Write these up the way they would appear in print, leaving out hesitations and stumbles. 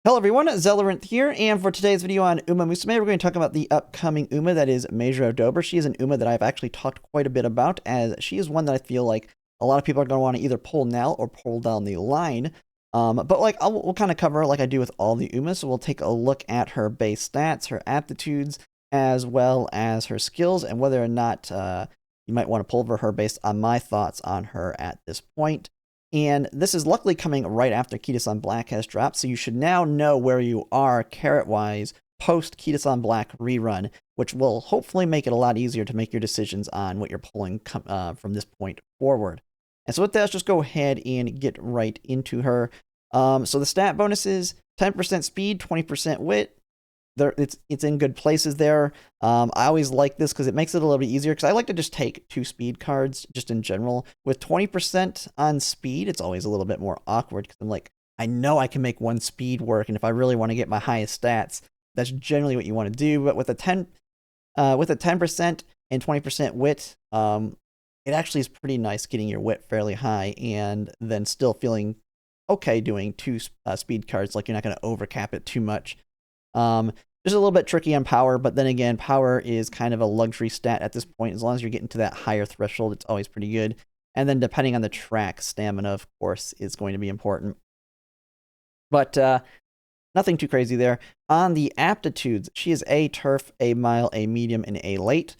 Hello everyone, Zelleranth here, and for today's video on Umamusume, we're going to talk about the upcoming Uma that is Mejiro Dober. She is an Uma that I've actually talked quite a bit about, as she is one that I feel like a lot of people are going to want to either pull now or pull down the line. But we'll kind of cover her like I do with all the Umas, so we'll take a look at her base stats, her aptitudes, as well as her skills, and whether or not you might want to pull over her based on my thoughts on her at this point. And this is luckily coming right after Kitasan Black has dropped, so you should now know where you are carrot-wise post Kitasan Black rerun, which will hopefully make it a lot easier to make your decisions on what you're pulling from this point forward. And so with that, let's just go ahead and get right into her. So the stat bonuses, 10% speed, 20% wit. It's in good places there. I always like this because it makes it a little bit easier, because I like to just take 2 speed cards just in general. With 20% on speed, it's always a little bit more awkward because I'm like, I know I can make 1 speed work, and if I really want to get my highest stats, that's generally what you want to do. But with a 10% and 20% wit, it actually is pretty nice getting your wit fairly high and then still feeling okay doing 2 speed cards. Like, you're not going to overcap it too much. Just a little bit tricky on power, but then again, power is kind of a luxury stat at this point. As long as you're getting to that higher threshold, it's always pretty good. And then depending on the track, stamina, of course, is going to be important. But nothing too crazy there. On the aptitudes, she is A turf, A mile, A medium, and A late.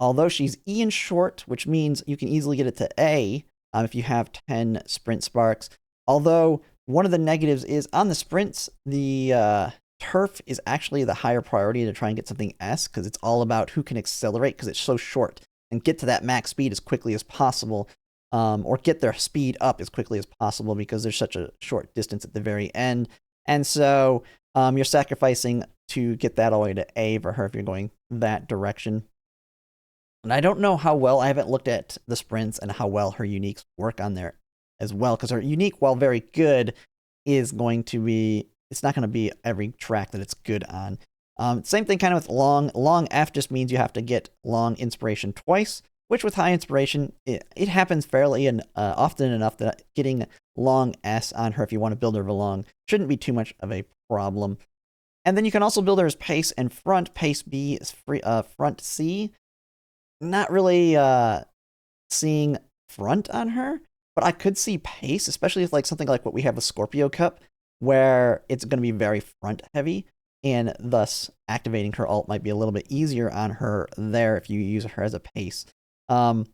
Although she's E in short, which means you can easily get it to A if you have 10 sprint sparks. Although one of the negatives is on the sprints, the turf is actually the higher priority to try and get something S, because it's all about who can accelerate, because it's so short, and get to that max speed as quickly as possible, or get their speed up as quickly as possible, because there's such a short distance at the very end. And so you're sacrificing to get that all the way to A for her if you're going that direction. And I don't know how well, I haven't looked at the sprints and how well her uniques work on there as well, because her unique, while very good, is going to be, it's not going to be every track that it's good on. Same thing kind of with long. Long F just means you have to get long inspiration twice, which with high inspiration, it happens fairly and often enough that getting long S on her if you want to build her long shouldn't be too much of a problem. And then you can also build her as pace and front. Pace B is free, front C. Not really seeing front on her, but I could see pace, especially with like something like what we have with Scorpio Cup, where it's going to be very front heavy, and thus activating her ult might be a little bit easier on her there if you use her as a pace. And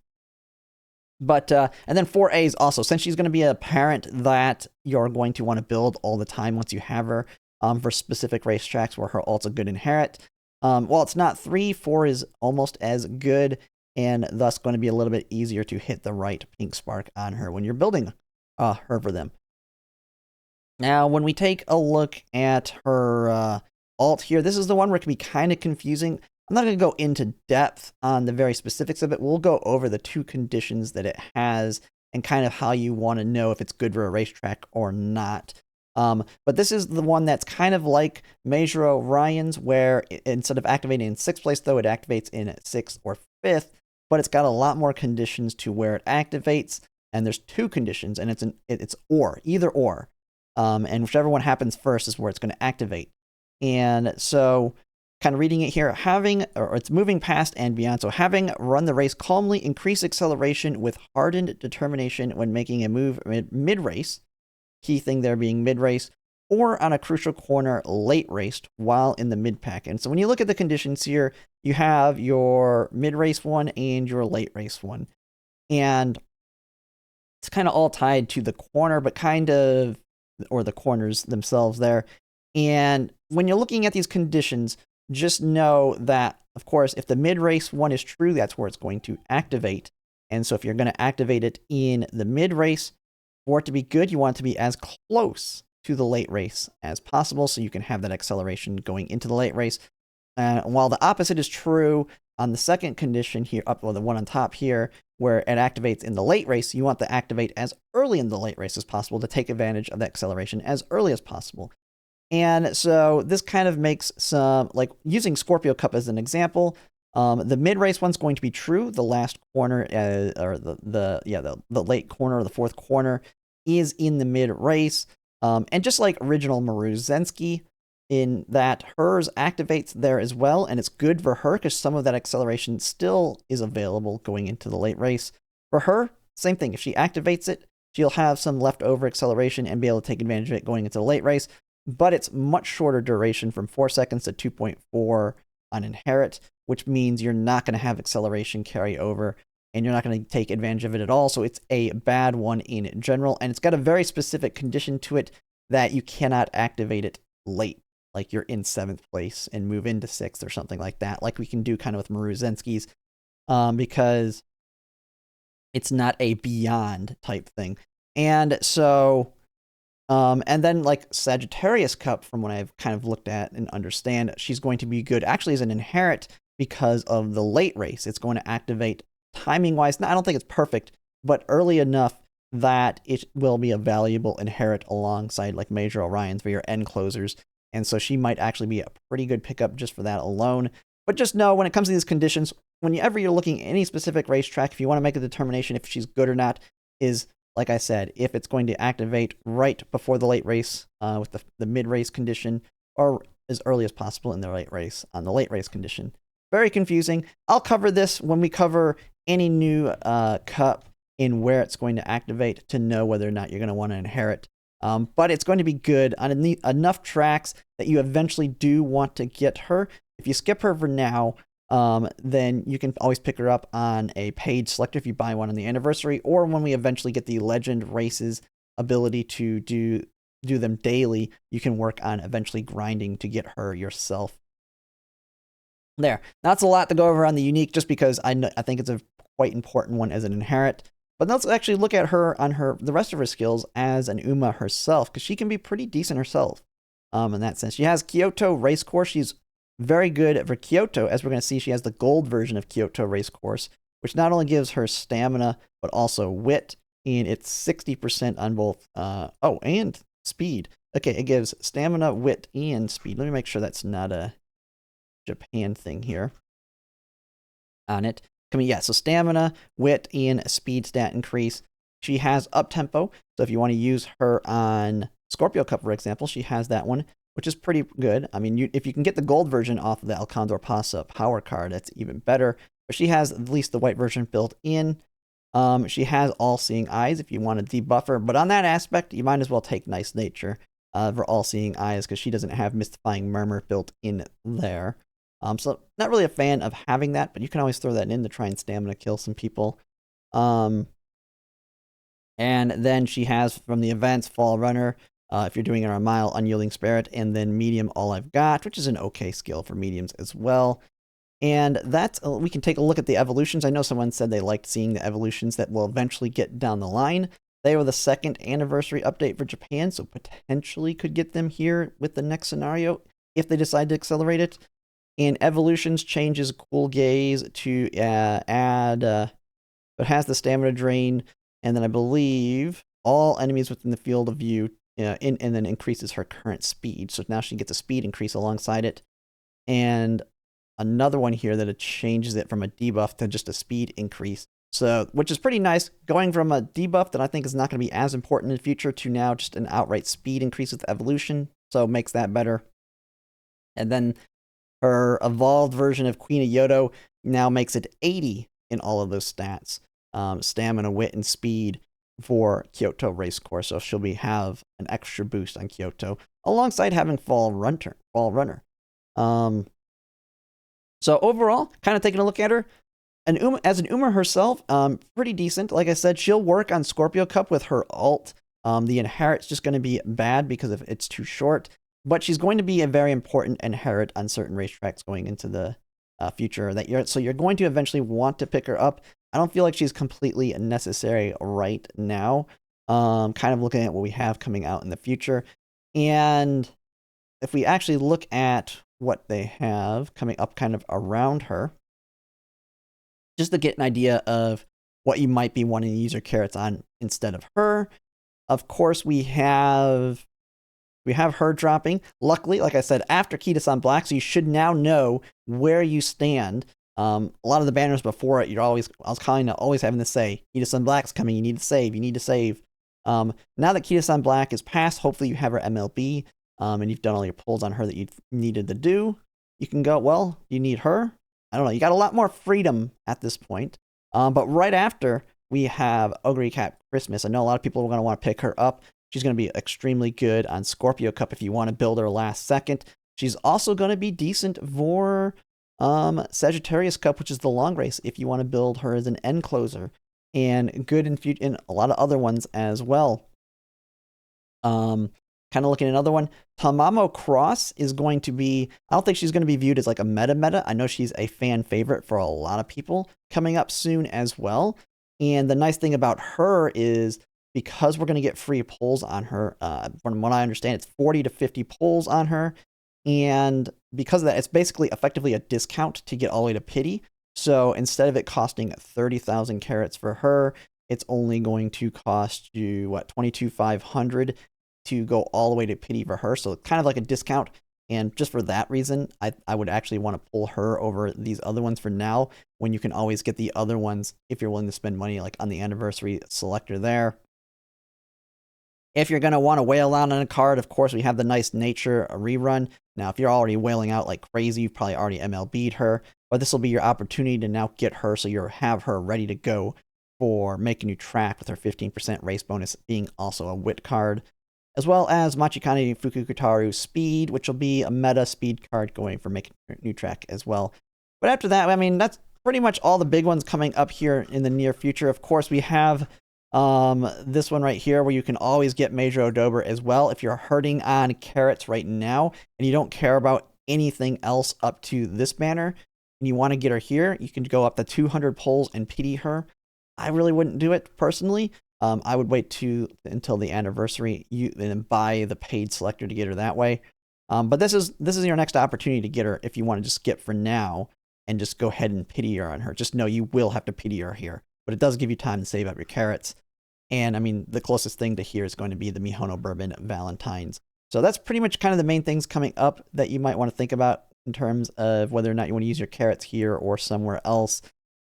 then 4A is also, since she's going to be a parent that you're going to want to build all the time once you have her, for specific racetracks where her ult's a good inherit. While it's not 3, 4 is almost as good, and thus going to be a little bit easier to hit the right pink spark on her when you're building her for them. Now, when we take a look at her ult here, this is the one where it can be kind of confusing. I'm not going to go into depth on the very specifics of it. We'll go over the 2 conditions that it has and kind of how you want to know if it's good for a racetrack or not. But this is the one that's kind of like Mejiro Ryan's, where instead of activating in 6th place, though, it activates in 6th or 5th, but it's got a lot more conditions to where it activates, and there's 2 conditions, and it's or, either or. And whichever one happens first is where it's going to activate. And so, kind of reading it here, it's moving past and beyond. So, having run the race calmly, increase acceleration with hardened determination when making a move mid-race, key thing there being mid-race, or on a crucial corner late raced while in the mid-pack. And so when you look at the conditions here, you have your mid-race one and your late race one. And it's kind of all tied to the corner, but kind of, or the corners themselves there. And when you're looking at these conditions, just know that, of course, if the mid-race one is true, that's where it's going to activate. And so if you're going to activate it in the mid-race, for it to be good, you want it to be as close to the late race as possible, so you can have that acceleration going into the late race. While the opposite is true on the second condition here, the one on top here, where it activates in the late race, you want to activate as early in the late race as possible to take advantage of the acceleration as early as possible. And so this kind of makes some, like using Scorpio Cup as an example, the mid-race one's going to be true. The last corner, or the late corner or the 4th corner is in the mid-race. And just like original Maruzensky, in that hers activates there as well, and it's good for her because some of that acceleration still is available going into the late race. For her, same thing. If she activates it, she'll have some leftover acceleration and be able to take advantage of it going into the late race, but it's much shorter duration from 4 seconds to 2.4 on Inherit, which means you're not going to have acceleration carry over and you're not going to take advantage of it at all. So it's a bad one in general, and it's got a very specific condition to it that you cannot activate it late, like you're in 7th place and move into 6th or something like that, like we can do kind of with Maruzensky's, because it's not a beyond type thing. And so, and then like Sagittarius Cup, from what I've kind of looked at and understand, she's going to be good actually as an Inherit because of the late race. It's going to activate timing wise. Now, I don't think it's perfect, but early enough that it will be a valuable Inherit alongside like Major Orions for your end closers. And so she might actually be a pretty good pickup just for that alone. But just know when it comes to these conditions, whenever you're looking at any specific racetrack, if you want to make a determination if she's good or not, is, like I said, if it's going to activate right before the late race with the mid-race condition, or as early as possible in the late race on the late race condition. Very confusing. I'll cover this when we cover any new cup in where it's going to activate to know whether or not you're going to want to Inherit. But it's going to be good on enough tracks that you eventually do want to get her. If you skip her for now, then you can always pick her up on a paid selector if you buy one on the anniversary, or when we eventually get the Legend races ability to do them daily, you can work on eventually grinding to get her yourself. There. That's a lot to go over on the unique, just because I think it's a quite important one as an Inherit. But let's actually look at her on the rest of her skills as an Uma herself, because she can be pretty decent herself in that sense. She has Kyoto Racecourse. She's very good for Kyoto. As we're going to see, she has the gold version of Kyoto Racecourse, which not only gives her stamina, but also wit, and it's 60% on both, and speed. Okay, it gives stamina, wit, and speed. Let me make sure that's not a Japan thing here on it. Yeah, so stamina, wit, and speed stat increase. She has up tempo, so if you want to use her on Scorpio Cup, for example, she has that one, which is pretty good. I mean, if you can get the gold version off of the El Condor Pasa power card, that's even better. But she has at least the white version built in. She has all-seeing eyes if you want to debuff her, but on that aspect, you might as well take Nice Nature for all-seeing eyes, because she doesn't have Mystifying Murmur built in there. So not really a fan of having that, but you can always throw that in to try and stamina kill some people. And then she has from the events Fall Runner, if you're doing it on a mile, Unyielding Spirit, and then Medium All I've Got, which is an okay skill for mediums as well. And that's, we can take a look at the evolutions. I know someone said they liked seeing the evolutions that will eventually get down the line. They were the 2nd anniversary update for Japan, so potentially could get them here with the next scenario if they decide to accelerate it. And evolutions changes Cool Gaze to add, it has the stamina drain, and then I believe all enemies within the field of view, and then increases her current speed. So now she gets a speed increase alongside it. And another one here that it changes it from a debuff to just a speed increase. So, which is pretty nice, going from a debuff that I think is not going to be as important in the future to now just an outright speed increase with evolution. So it makes that better. And then her evolved version of Queen of Yodo now makes it 80 in all of those stats. Stamina, wit, and speed for Kyoto Racecourse. So she'll have an extra boost on Kyoto, alongside having Fall Runner. So overall, kind of taking a look at her, as an Uma herself, pretty decent. Like I said, she'll work on Scorpio Cup with her ult. The Inherit's just going to be bad because it's too short. But she's going to be a very important Inherit on certain racetracks going into the future. So you're going to eventually want to pick her up. I don't feel like she's completely necessary right now. Kind of looking at what we have coming out in the future. And if we actually look at what they have coming up kind of around her, just to get an idea of what you might be wanting to use your carrots on instead of her. Of course, we have her dropping. Luckily, like I said, after Kita-san Black, so you should now know where you stand. A lot of the banners before it, I was kind of always having to say, Kita-san Black's coming, you need to save. Now that Kita-san Black is passed, hopefully you have her MLB, and you've done all your pulls on her that you needed to do. You can go, well, you need her. I don't know. You got a lot more freedom at this point. But right after, we have Ogre Cat Christmas. I know a lot of people are going to want to pick her up. She's going to be extremely good on Scorpio Cup if you want to build her last second. She's also going to be decent for Sagittarius Cup, which is the long race, if you want to build her as an end closer. And good in a lot of other ones as well. Kind of looking at another one. Tamamo Cross is going to be, I don't think she's going to be viewed as like a meta. I know she's a fan favorite for a lot of people, coming up soon as well. And the nice thing about her is because we're going to get free pulls on her, from what I understand, it's 40 to 50 pulls on her. And because of that, it's basically effectively a discount to get all the way to pity. So instead of it costing 30,000 carats for her, it's only going to cost you, what, 22,500 to go all the way to pity for her. So it's kind of like a discount. And just for that reason, I would actually want to pull her over these other ones for now, when you can always get the other ones if you're willing to spend money, like on the anniversary selector there. If you're going to want to whale out on a card, of course, we have the nice nature rerun. Now, if you're already whaling out like crazy, you've probably already MLB'd her, but this will be your opportunity to now get her so you have her ready to go for making you track with her 15% race bonus being also a wit card, as well as Machikane Fukukutaru Speed, which will be a meta speed card going for making new track as well. But after that, I mean, that's pretty much all the big ones coming up here in the near future. Of course, we have this one right here where you can always get Mejiro Dober as well if you're hurting on carrots right now and you don't care about anything else up to this banner and you want to get her here. You can go up to 200 pulls and pity her. I really wouldn't do it personally. I would wait until the anniversary and then buy the paid selector to get her that way. But this is your next opportunity to get her if you want to just skip for now and just go ahead and pity her on her. Just know you will have to pity her here, but it does give you time to save up your carrots. And I mean, the closest thing to here is going to be the Mihono Bourbon Valentine's. So that's pretty much kind of the main things coming up that you might want to think about in terms of whether or not you want to use your carrots here or somewhere else.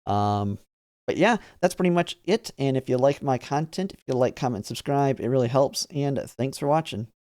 But yeah, that's pretty much it. And if you like my content, if you like, comment, subscribe, it really helps. And thanks for watching.